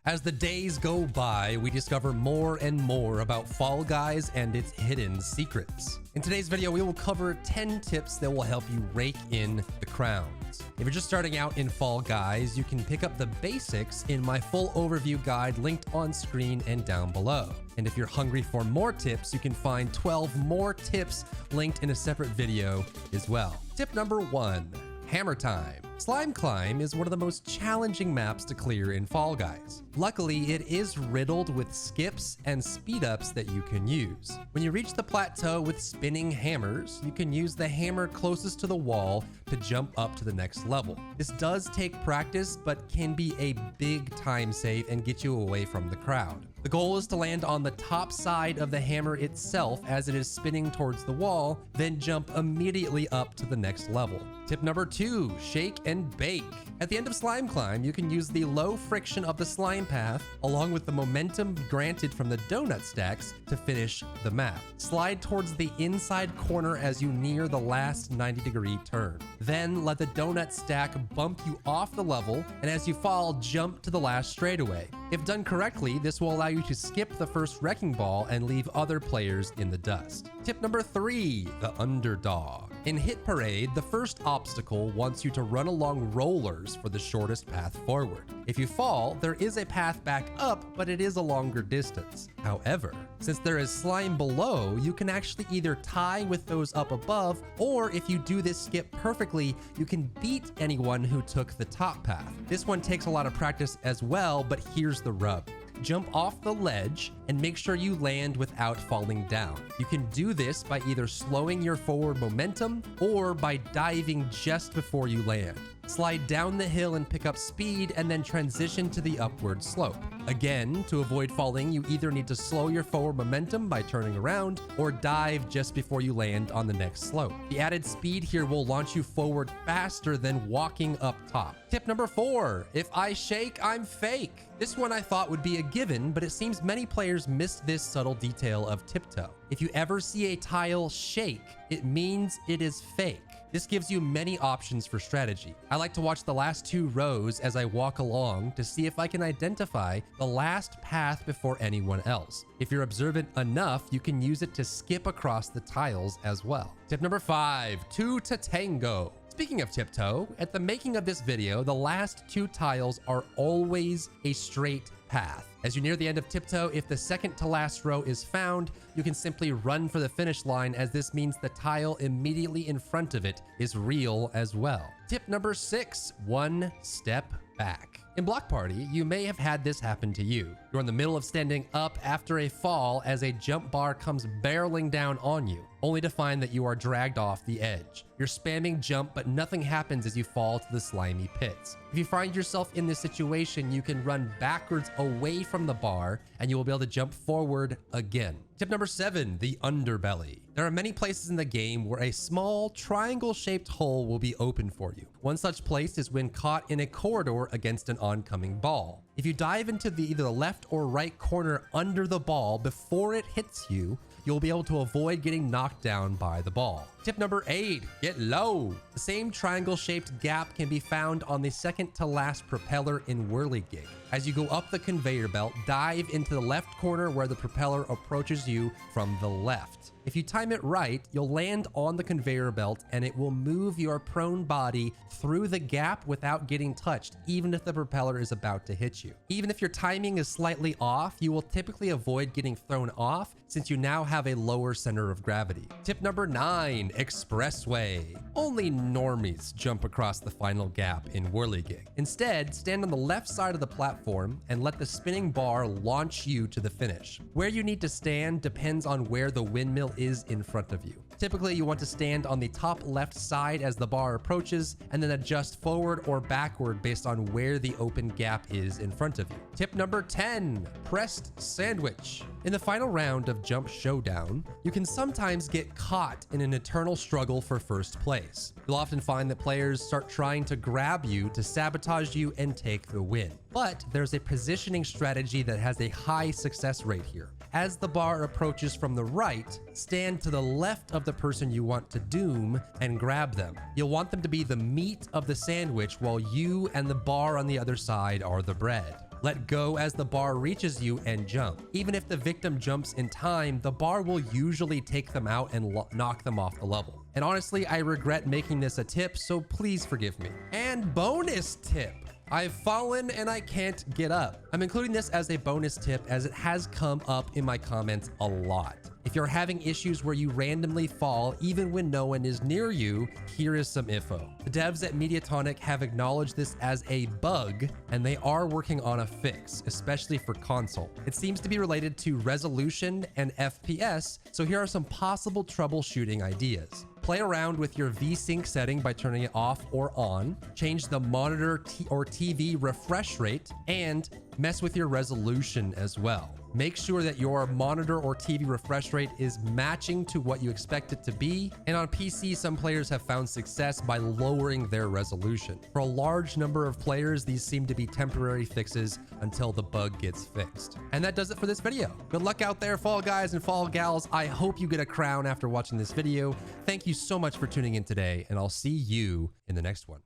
As the days go by, we discover more and more about Fall Guys and its hidden secrets. In today's video, we will cover 10 tips that will help you rake in the crowns. If you're just starting out in Fall Guys, you can pick up the basics in my full overview guide linked on screen and down below. And if you're hungry for more tips, you can find 12 more tips linked in a separate video as well. Tip number 1. Hammer time. Slime Climb is one of the most challenging maps to clear in Fall Guys. Luckily, it is riddled with skips and speed-ups that you can use. When you reach the plateau with spinning hammers, you can use the hammer closest to the wall to jump up to the next level. This does take practice, but can be a big time save and get you away from the crowd. The goal is to land on the top side of the hammer itself as it is spinning towards the wall, then jump immediately up to the next level. Tip number 2, shake and bake. At the end of Slime Climb, you can use the low friction of the slime path along with the momentum granted from the donut stacks to finish the map. Slide towards the inside corner as you near the last 90-degree turn. Then let the donut stack bump you off the level, and as you fall, jump to the last straightaway. If done correctly, this will allow you to skip the first wrecking ball and leave other players in the dust. Tip number 3, the Underdog. In Hit Parade, the first obstacle wants you to run along rollers for the shortest path forward. If you fall, there is a path back up, but it is a longer distance. However, since there is slime below, you can actually either tie with those up above, or if you do this skip perfectly, you can beat anyone who took the top path. This one takes a lot of practice as well, but here's the rub. Jump off the ledge and make sure you land without falling down. You can do this by either slowing your forward momentum or by diving just before you land. Slide down the hill and pick up speed and then transition to the upward slope. Again, to avoid falling, you either need to slow your forward momentum by turning around or dive just before you land on the next slope. The added speed here will launch you forward faster than walking up top. Tip number 4, if I shake, I'm fake. This one I thought would be a given, but it seems many players missed this subtle detail of tiptoe. If you ever see a tile shake, it means it is fake. This gives you many options for strategy. I like to watch the last 2 rows as I walk along to see if I can identify the last path before anyone else. If you're observant enough, you can use it to skip across the tiles as well. Tip number 5, 2 to Tango. Speaking of tiptoe, at the making of this video, the last 2 tiles are always a straight path. As you near the end of tiptoe, if the second to last row is found, you can simply run for the finish line, as this means the tile immediately in front of it is real as well. Tip number 6, 1 step back. In Block Party, you may have had this happen to you. You're in the middle of standing up after a fall as a jump bar comes barreling down on you, only to find that you are dragged off the edge. You're spamming jump, but nothing happens as you fall to the slimy pits. If you find yourself in this situation, you can run backwards away from the bar and you will be able to jump forward again. Tip number 7, the Underbelly. There are many places in the game where a small triangle-shaped hole will be open for you. One such place is when caught in a corridor against an oncoming ball. If you dive into either the left or right corner under the ball before it hits you, you'll be able to avoid getting knocked down by the ball. Tip number 8, get low. The same triangle-shaped gap can be found on the second to last propeller in Whirly Gig. As you go up the conveyor belt, dive into the left corner where the propeller approaches you from the left. If you time it right, you'll land on the conveyor belt and it will move your prone body through the gap without getting touched, even if the propeller is about to hit you. Even if your timing is slightly off, you will typically avoid getting thrown off since you now have a lower center of gravity. Tip number 9, expressway. Only normies jump across the final gap in Whirly Gig. Instead, stand on the left side of the platform and let the spinning bar launch you to the finish. Where you need to stand depends on where the windmill is in front of you. Typically, you want to stand on the top left side as the bar approaches and then adjust forward or backward based on where the open gap is in front of you. Tip number 10, pressed sandwich. In the final round of Jump Showdown, you can sometimes get caught in an eternal struggle for first place. You'll often find that players start trying to grab you to sabotage you and take the win. But there's a positioning strategy that has a high success rate here. As the bar approaches from the right, stand to the left of the person you want to doom and grab them. You'll want them to be the meat of the sandwich while you and the bar on the other side are the bread. Let go as the bar reaches you and jump. Even if the victim jumps in time, the bar will usually take them out and knock them off the level. And honestly, I regret making this a tip, so please forgive me. And bonus tip. I've fallen and I can't get up. I'm including this as a bonus tip as it has come up in my comments a lot. If you're having issues where you randomly fall even when no one is near you, here is some info. The devs at Mediatonic have acknowledged this as a bug, and they are working on a fix, especially for console. It seems to be related to resolution and FPS, so here are some possible troubleshooting ideas. Play around with your VSync setting by turning it off or on, change the monitor or TV refresh rate, and mess with your resolution as well. Make sure that your monitor or TV refresh rate is matching to what you expect it to be. And on PC, some players have found success by lowering their resolution. For a large number of players, these seem to be temporary fixes until the bug gets fixed. And that does it for this video. Good luck out there, Fall Guys and Fall Gals. I hope you get a crown after watching this video. Thank you so much for tuning in today, and I'll see you in the next one.